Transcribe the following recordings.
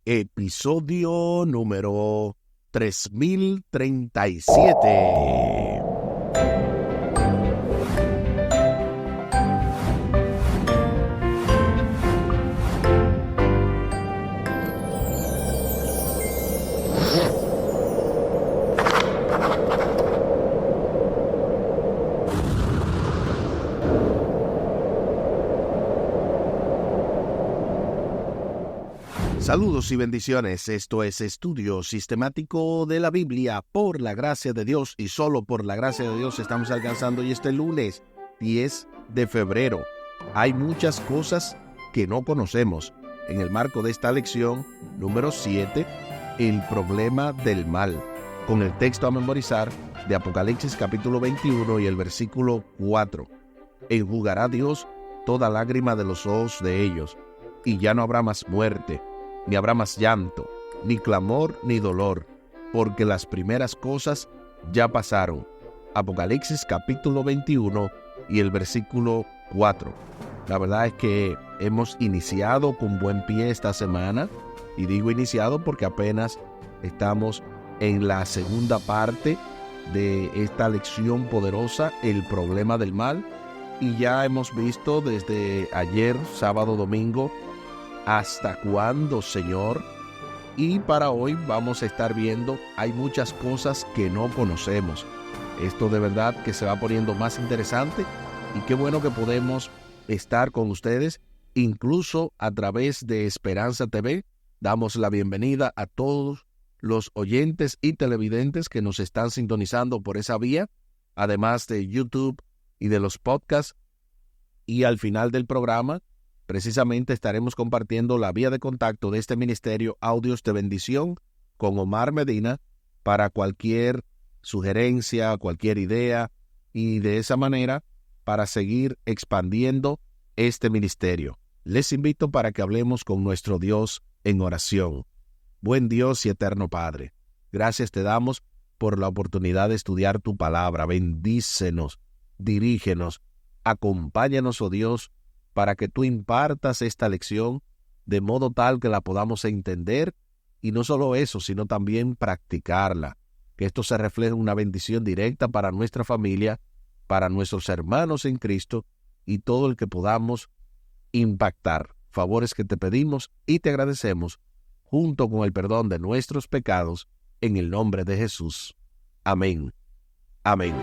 episodio número 3037. Saludos y bendiciones. Esto es Estudio Sistemático de la Biblia por la gracia de Dios, y solo por la gracia de Dios estamos alcanzando hoy este lunes 10 de febrero. Hay muchas cosas que no conocemos. En el marco de esta lección número 7, el problema del mal, con el texto a memorizar de Apocalipsis capítulo 21 y el versículo 4. Enjugará Dios toda lágrima de los ojos de ellos, y ya no habrá más muerte, ni habrá más llanto, ni clamor, ni dolor, porque las primeras cosas ya pasaron. Apocalipsis capítulo 21 y el versículo 4. La verdad es que hemos iniciado con buen pie esta semana, y digo iniciado porque apenas estamos en la segunda parte de esta lección poderosa, el problema del mal, y ya hemos visto desde ayer, sábado, domingo, ¿hasta cuándo, Señor? Y para hoy vamos a estar viendo, hay muchas cosas que no conocemos. Esto de verdad que se va poniendo más interesante, y qué bueno que podemos estar con ustedes, incluso a través de Esperanza TV. Damos la bienvenida a todos los oyentes y televidentes que nos están sintonizando por esa vía, además de YouTube y de los podcasts. Y al final del programa, precisamente estaremos compartiendo la vía de contacto de este ministerio, Audios de Bendición, con Omar Medina, para cualquier sugerencia, cualquier idea, y de esa manera para seguir expandiendo este ministerio. Les invito para que hablemos con nuestro Dios en oración. Buen Dios y eterno Padre, gracias te damos por la oportunidad de estudiar tu palabra. Bendícenos, dirígenos, acompáñanos, oh Dios, para que tú impartas esta lección de modo tal que la podamos entender, y no solo eso, sino también practicarla, que esto se refleje en una bendición directa para nuestra familia, para nuestros hermanos en Cristo y todo el que podamos impactar. Favores que te pedimos y te agradecemos, junto con el perdón de nuestros pecados, en el nombre de Jesús. Amén. Amén.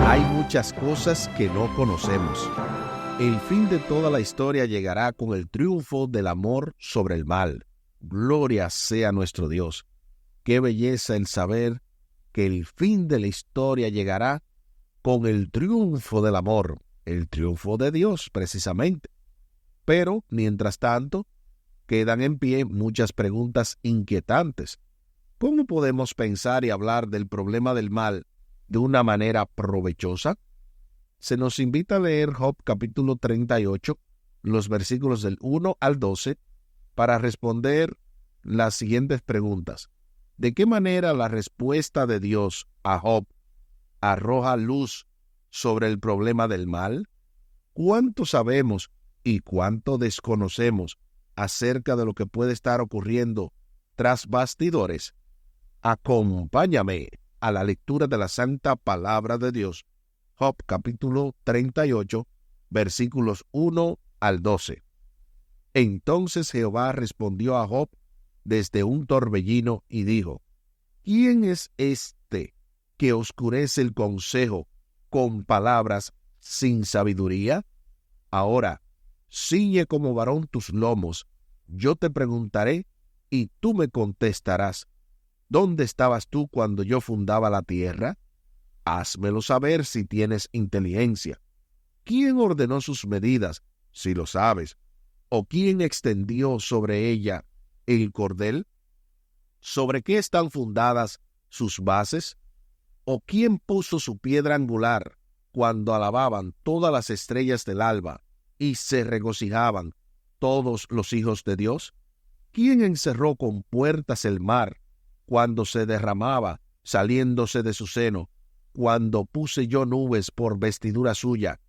Hay muchas cosas que no conocemos. El fin de toda la historia llegará con el triunfo del amor sobre el mal. Gloria sea nuestro Dios. Qué belleza el saber que el fin de la historia llegará con el triunfo del amor, el triunfo de Dios precisamente. Pero, mientras tanto, quedan en pie muchas preguntas inquietantes. ¿Cómo podemos pensar y hablar del problema del mal de una manera provechosa? Se nos invita a leer Job capítulo 38, los versículos del 1 al 12, para responder las siguientes preguntas. ¿De qué manera la respuesta de Dios a Job arroja luz sobre el problema del mal? ¿Cuánto sabemos y cuánto desconocemos acerca de lo que puede estar ocurriendo tras bastidores? Acompáñame a la lectura de la Santa Palabra de Dios. Job capítulo 38, versículos 1 al 12. Entonces Jehová respondió a Job desde un torbellino y dijo: ¿Quién es este que oscurece el consejo con palabras sin sabiduría? Ahora, ciñe como varón tus lomos, yo te preguntaré y tú me contestarás. ¿Dónde estabas tú cuando yo fundaba la tierra? Házmelo saber si tienes inteligencia. ¿Quién ordenó sus medidas, si lo sabes? ¿O quién extendió sobre ella el cordel? ¿Sobre qué están fundadas sus bases? ¿O quién puso su piedra angular cuando alababan todas las estrellas del alba y se regocijaban todos los hijos de Dios? ¿Quién encerró con puertas el mar cuando se derramaba saliéndose de su seno, cuando puse yo nubes por vestidura suya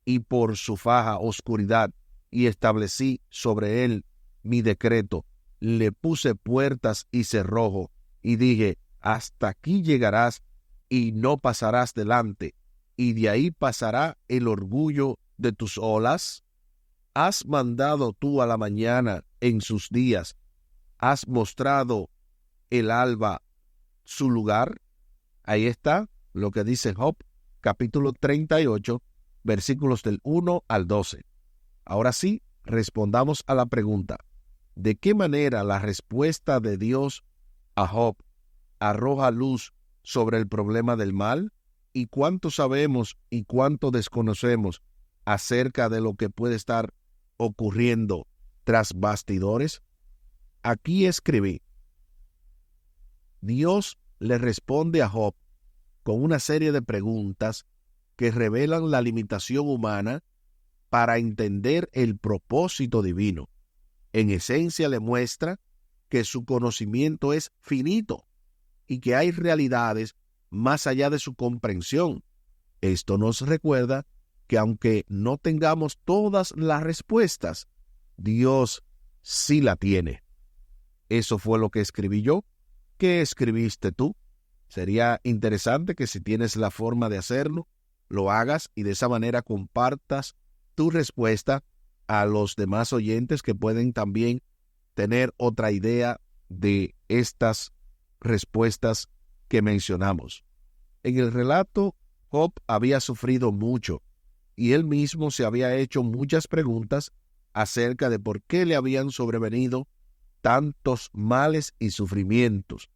y por su faja oscuridad, y establecí sobre él mi decreto. Le puse puertas y cerrojo, y dije, hasta aquí llegarás y no pasarás delante, y de ahí pasará el orgullo de tus olas. ¿Has mandado tú a la mañana en sus días? ¿Has mostrado el alba su lugar? Ahí está lo que dice Job, capítulo 38, versículos del 1 al 12. Ahora sí, respondamos a la pregunta: ¿de qué manera la respuesta de Dios a Job arroja luz sobre el problema del mal? ¿Y cuánto sabemos y cuánto desconocemos acerca de lo que puede estar ocurriendo tras bastidores? Aquí escribí: Dios le responde a Job con una serie de preguntas que revelan la limitación humana para entender el propósito divino. En esencia le muestra que su conocimiento es finito y que hay realidades más allá de su comprensión. Esto nos recuerda que aunque no tengamos todas las respuestas, Dios sí la tiene. Eso fue lo que escribí yo. ¿Qué escribiste tú? Sería interesante que si tienes la forma de hacerlo, lo hagas y de esa manera compartas tu respuesta a los demás oyentes que pueden también tener otra idea de estas respuestas que mencionamos. En el relato, Job había sufrido mucho y él mismo se había hecho muchas preguntas acerca de por qué le habían sobrevenido tantos males y sufrimientos.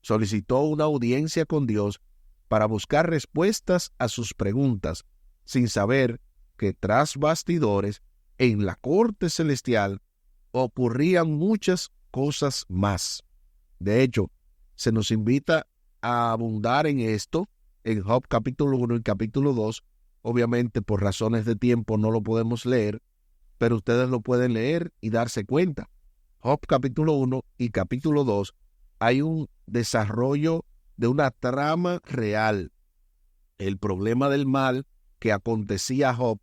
Solicitó una audiencia con Dios para buscar respuestas a sus preguntas, sin saber que tras bastidores, en la corte celestial, ocurrían muchas cosas más. De hecho, se nos invita a abundar en esto en Job capítulo 1 y capítulo 2. Obviamente, por razones de tiempo no lo podemos leer, pero ustedes lo pueden leer y darse cuenta. Job capítulo 1 y capítulo 2 hay un desarrollo de una trama real. El problema del mal que acontecía a Job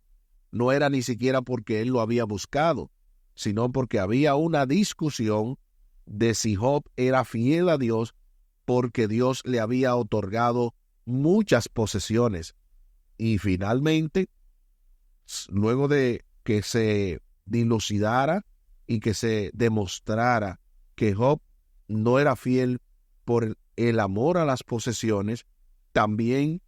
no era ni siquiera porque él lo había buscado, sino porque había una discusión de si Job era fiel a Dios, porque Dios le había otorgado muchas posesiones. Y finalmente, luego de que se dilucidara y que se demostrara que Job no era fiel por el amor a las posesiones, también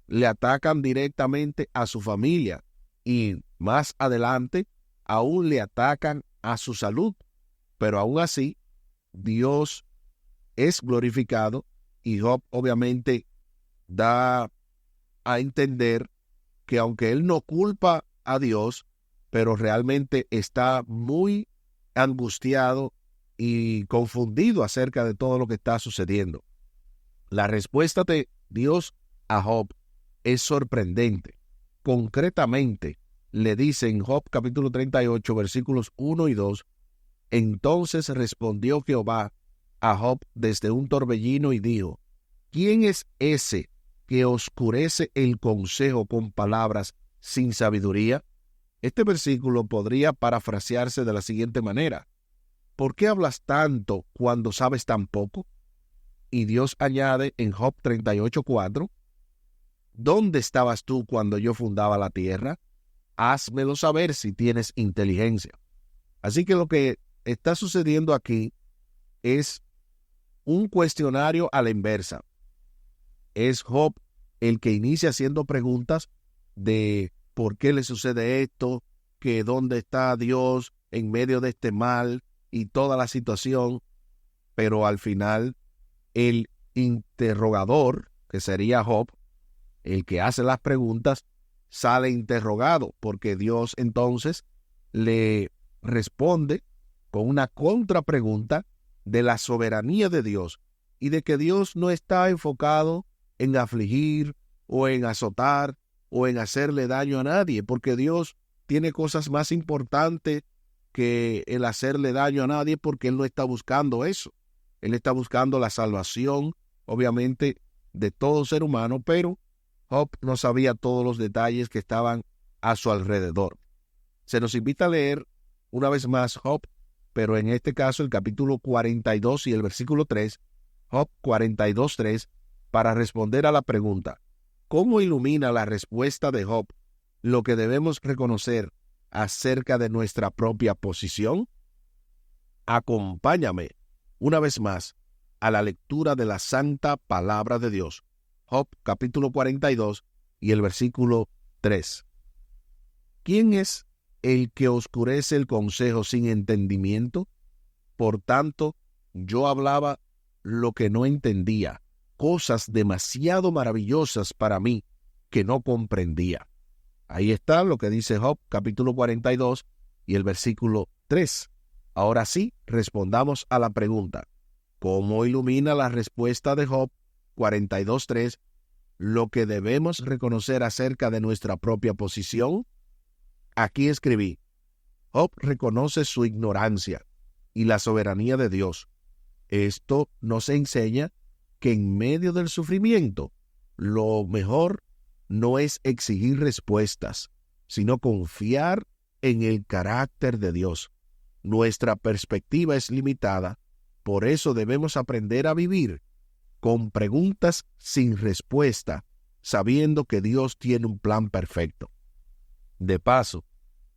le atacan directamente a su familia y más adelante aún le atacan a su salud. Pero aún así, Dios es glorificado y Job obviamente da a entender que aunque él no culpa a Dios, pero realmente está muy angustiado y confundido acerca de todo lo que está sucediendo. La respuesta de Dios a Job es sorprendente. Concretamente, le dice en Job capítulo 38, versículos 1 y 2, entonces respondió Jehová a Job desde un torbellino y dijo, ¿quién es ese que oscurece el consejo con palabras sin sabiduría? Este versículo podría parafrasearse de la siguiente manera: ¿por qué hablas tanto cuando sabes tan poco? Y Dios añade en Job 38:4, ¿dónde estabas tú cuando yo fundaba la tierra? Házmelo saber si tienes inteligencia. Así que lo que está sucediendo aquí es un cuestionario a la inversa. Es Job el que inicia haciendo preguntas de por qué le sucede esto, que dónde está Dios en medio de este mal y toda la situación, pero al final el interrogador, que sería Job, el que hace las preguntas, sale interrogado, porque Dios entonces le responde con una contrapregunta de la soberanía de Dios y de que Dios no está enfocado en afligir o en azotar o en hacerle daño a nadie, porque Dios tiene cosas más importantes que el hacerle daño a nadie, porque Él no está buscando eso. Él está buscando la salvación, obviamente, de todo ser humano, pero Job no sabía todos los detalles que estaban a su alrededor. Se nos invita a leer una vez más Job, pero en este caso el capítulo 42 y el versículo 3, Job 42:3, para responder a la pregunta, ¿cómo ilumina la respuesta de Job lo que debemos reconocer acerca de nuestra propia posición? Acompáñame una vez más a la lectura de la santa palabra de Dios. Job capítulo 42 y el versículo 3. ¿Quién es el que oscurece el consejo sin entendimiento? Por tanto, yo hablaba lo que no entendía, cosas demasiado maravillosas para mí que no comprendía. Ahí está lo que dice Job capítulo 42 y el versículo 3. Ahora sí, respondamos a la pregunta, ¿cómo ilumina la respuesta de Job 42:3 lo que debemos reconocer acerca de nuestra propia posición? Aquí escribí, Job reconoce su ignorancia y la soberanía de Dios. Esto nos enseña que en medio del sufrimiento, lo mejor no es exigir respuestas, sino confiar en el carácter de Dios. Nuestra perspectiva es limitada, por eso debemos aprender a vivir con preguntas sin respuesta, sabiendo que Dios tiene un plan perfecto. De paso,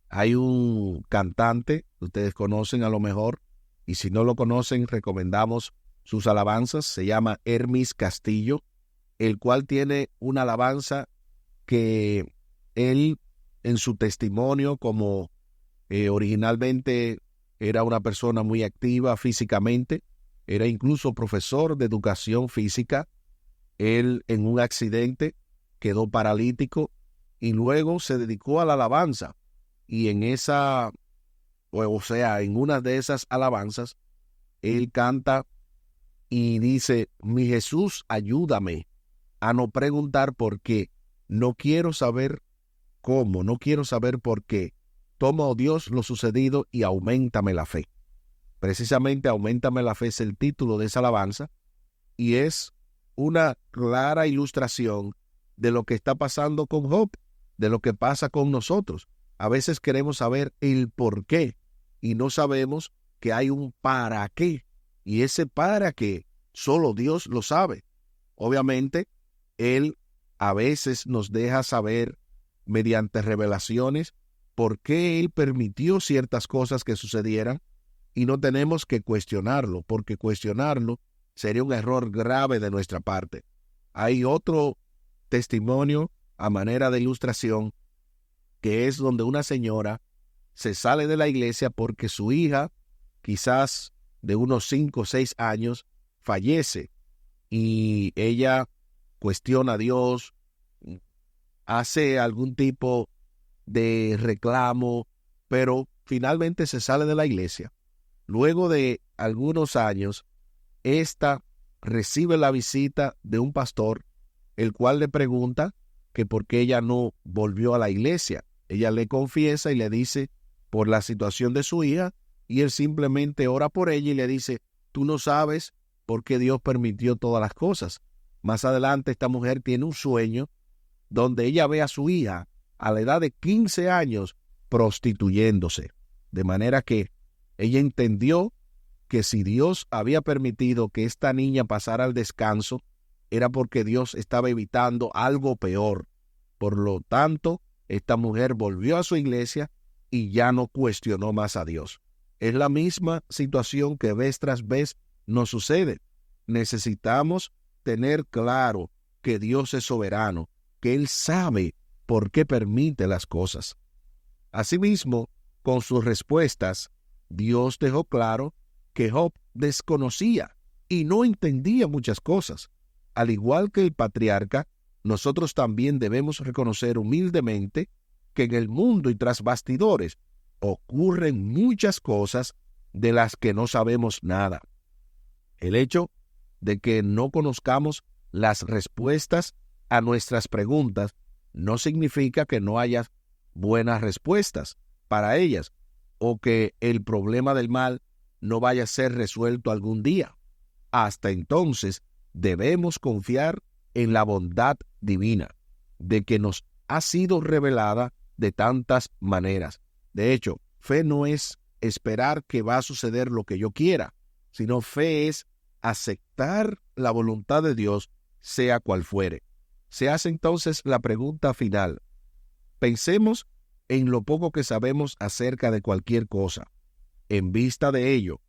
hay un cantante, ustedes conocen a lo mejor, y si no lo conocen, recomendamos sus alabanzas, se llama Hermis Castillo, el cual tiene una alabanza que él, en su testimonio, como originalmente era una persona muy activa físicamente, era incluso profesor de educación física, él en un accidente quedó paralítico y luego se dedicó a la alabanza. Y en en una de esas alabanzas, él canta y dice, mi Jesús, ayúdame a no preguntar por qué, no quiero saber cómo, no quiero saber por qué. Toma, oh Dios, lo sucedido y auméntame la fe. Precisamente auméntame la fe es el título de esa alabanza y es una clara ilustración de lo que está pasando con Job, de lo que pasa con nosotros. A veces queremos saber el por qué y no sabemos que hay un para qué. Y ese para qué solo Dios lo sabe. Obviamente, Él a veces nos deja saber mediante revelaciones por qué Él permitió ciertas cosas que sucedieran y no tenemos que cuestionarlo, porque cuestionarlo sería un error grave de nuestra parte. Hay otro testimonio a manera de ilustración que es donde una señora se sale de la iglesia porque su hija, quizás de unos 5 o 6 años, fallece y ella cuestiona a Dios, hace algún tipo de reclamo, pero finalmente se sale de la iglesia. Luego de algunos años, esta recibe la visita de un pastor, el cual le pregunta que por qué ella no volvió a la iglesia. Ella le confiesa y le dice por la situación de su hija, y él simplemente ora por ella y le dice, tú no sabes por qué Dios permitió todas las cosas. Más adelante esta mujer tiene un sueño donde ella ve a su hija a la edad de 15 años prostituyéndose. De manera que ella entendió que si Dios había permitido que esta niña pasara al descanso, era porque Dios estaba evitando algo peor. Por lo tanto, esta mujer volvió a su iglesia y ya no cuestionó más a Dios. Es la misma situación que vez tras vez nos sucede. Necesitamos tener claro que Dios es soberano, que Él sabe por qué permite las cosas. Asimismo, con sus respuestas, Dios dejó claro que Job desconocía y no entendía muchas cosas. Al igual que el patriarca, nosotros también debemos reconocer humildemente que en el mundo y tras bastidores ocurren muchas cosas de las que no sabemos nada. El hecho de que no conozcamos las respuestas a nuestras preguntas no significa que no haya buenas respuestas para ellas o que el problema del mal no vaya a ser resuelto algún día. Hasta entonces debemos confiar en la bondad divina, de que nos ha sido revelada de tantas maneras. De hecho, fe no es esperar que va a suceder lo que yo quiera, sino fe es aceptar la voluntad de Dios, sea cual fuere. Se hace entonces la pregunta final. Pensemos en lo poco que sabemos acerca de cualquier cosa. En vista de ello,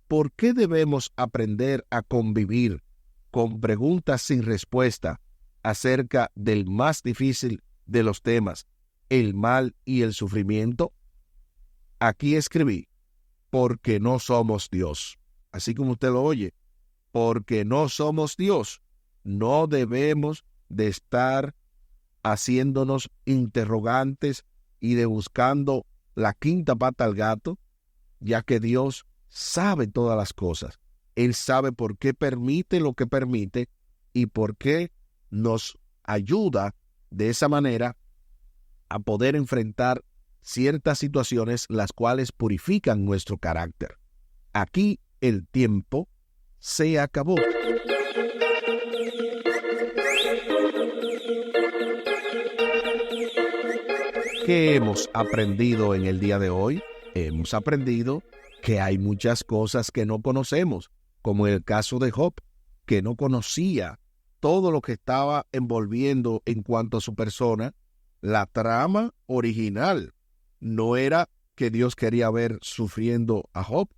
¿por qué debemos aprender a convivir con preguntas sin respuesta acerca del más difícil de los temas, el mal y el sufrimiento? Aquí escribí, porque no somos Dios. Así como usted lo oye, porque no somos Dios. No debemos de estar haciéndonos interrogantes y de buscando la quinta pata al gato, ya que Dios sabe todas las cosas. Él sabe por qué permite lo que permite y por qué nos ayuda de esa manera a poder enfrentar ciertas situaciones las cuales purifican nuestro carácter. Aquí el tiempo se acabó. ¿Qué hemos aprendido en el día de hoy? Hemos aprendido que hay muchas cosas que no conocemos, como el caso de Job, que no conocía todo lo que estaba envolviendo en cuanto a su persona. La trama original no era que Dios quería ver sufriendo a Job,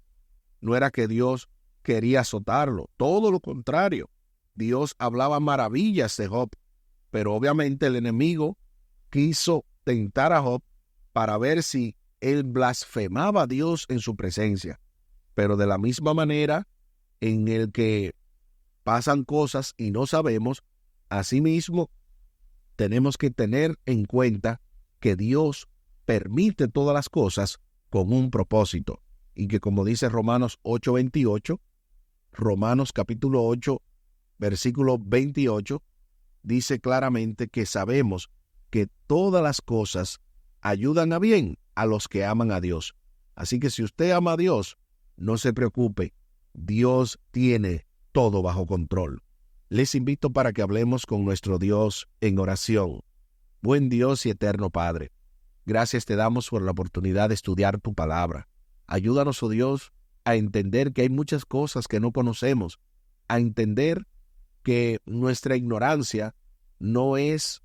no era que Dios quería azotarlo, todo lo contrario. Dios hablaba maravillas de Job, pero obviamente el enemigo quiso tentar a Job para ver si él blasfemaba a Dios en su presencia. Pero de la misma manera en el que pasan cosas y no sabemos, asimismo tenemos que tener en cuenta que Dios permite todas las cosas con un propósito. Y que como dice Romanos 8:28, Romanos capítulo 8, versículo 28, dice claramente que sabemos que todas las cosas ayudan a bien a los que aman a Dios. Así que si usted ama a Dios, no se preocupe, Dios tiene todo bajo control. Les invito para que hablemos con nuestro Dios en oración. Buen Dios y eterno Padre, gracias te damos por la oportunidad de estudiar tu palabra. Ayúdanos, oh Dios, a entender que hay muchas cosas que no conocemos, a entender que nuestra ignorancia no es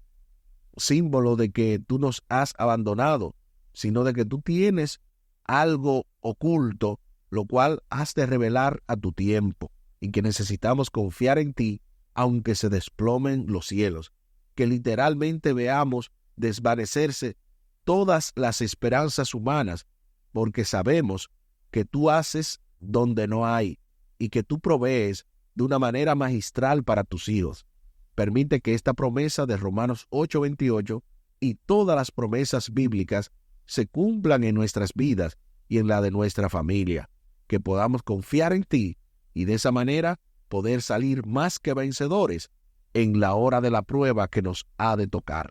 símbolo de que tú nos has abandonado, sino de que tú tienes algo oculto, lo cual has de revelar a tu tiempo, y que necesitamos confiar en ti, aunque se desplomen los cielos, que literalmente veamos desvanecerse todas las esperanzas humanas, porque sabemos que tú haces donde no hay, y que tú provees de una manera magistral para tus hijos. Permite que esta promesa de Romanos 8:28 y todas las promesas bíblicas se cumplan en nuestras vidas y en la de nuestra familia, que podamos confiar en ti y de esa manera poder salir más que vencedores en la hora de la prueba que nos ha de tocar.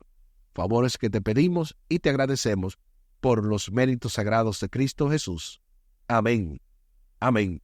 Favores que te pedimos y te agradecemos por los méritos sagrados de Cristo Jesús. Amén. Amén.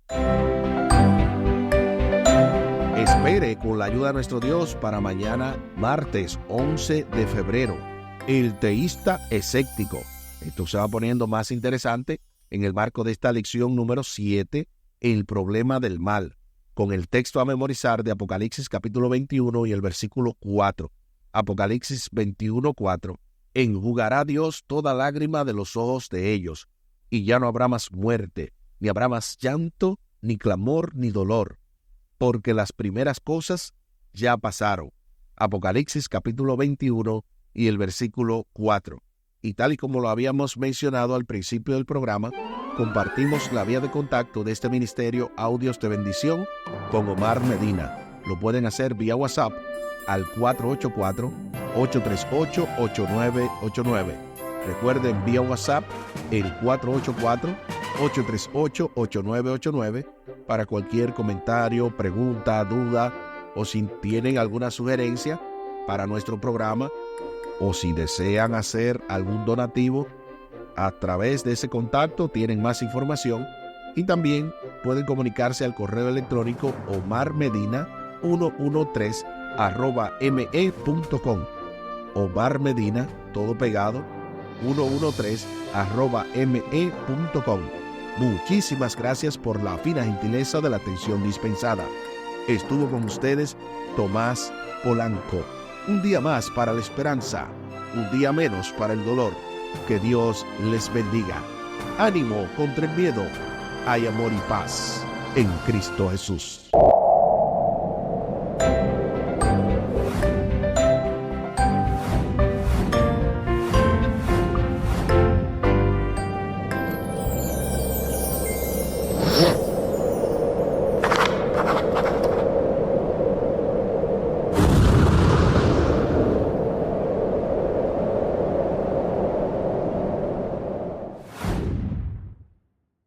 Espere con la ayuda de nuestro Dios para mañana, martes 11 de febrero, el teísta escéptico. Esto se va poniendo más interesante en el marco de esta lección número 7, el problema del mal, con el texto a memorizar de Apocalipsis capítulo 21 y el versículo 4. Apocalipsis 21:4. Enjugará Dios toda lágrima de los ojos de ellos, y ya no habrá más muerte, ni habrá más llanto, ni clamor, ni dolor, porque las primeras cosas ya pasaron. Apocalipsis capítulo 21 y el versículo 4. Y tal y como lo habíamos mencionado al principio del programa, compartimos la vía de contacto de este ministerio Audios de Bendición con Omar Medina. Lo pueden hacer vía WhatsApp al 484-838-8989. Recuerden vía WhatsApp el 484-838-8989 para cualquier comentario, pregunta, duda o si tienen alguna sugerencia para nuestro programa o si desean hacer algún donativo. A través de ese contacto tienen más información y también pueden comunicarse al correo electrónico omarmedina113@me.com. Omar Medina, todo pegado, 113@me.com. Muchísimas gracias por la fina gentileza de la atención dispensada. Estuvo con ustedes Tomás Polanco. Un día más para la esperanza, un día menos para el dolor. Que Dios les bendiga. Ánimo contra el miedo. Hay amor y paz en Cristo Jesús.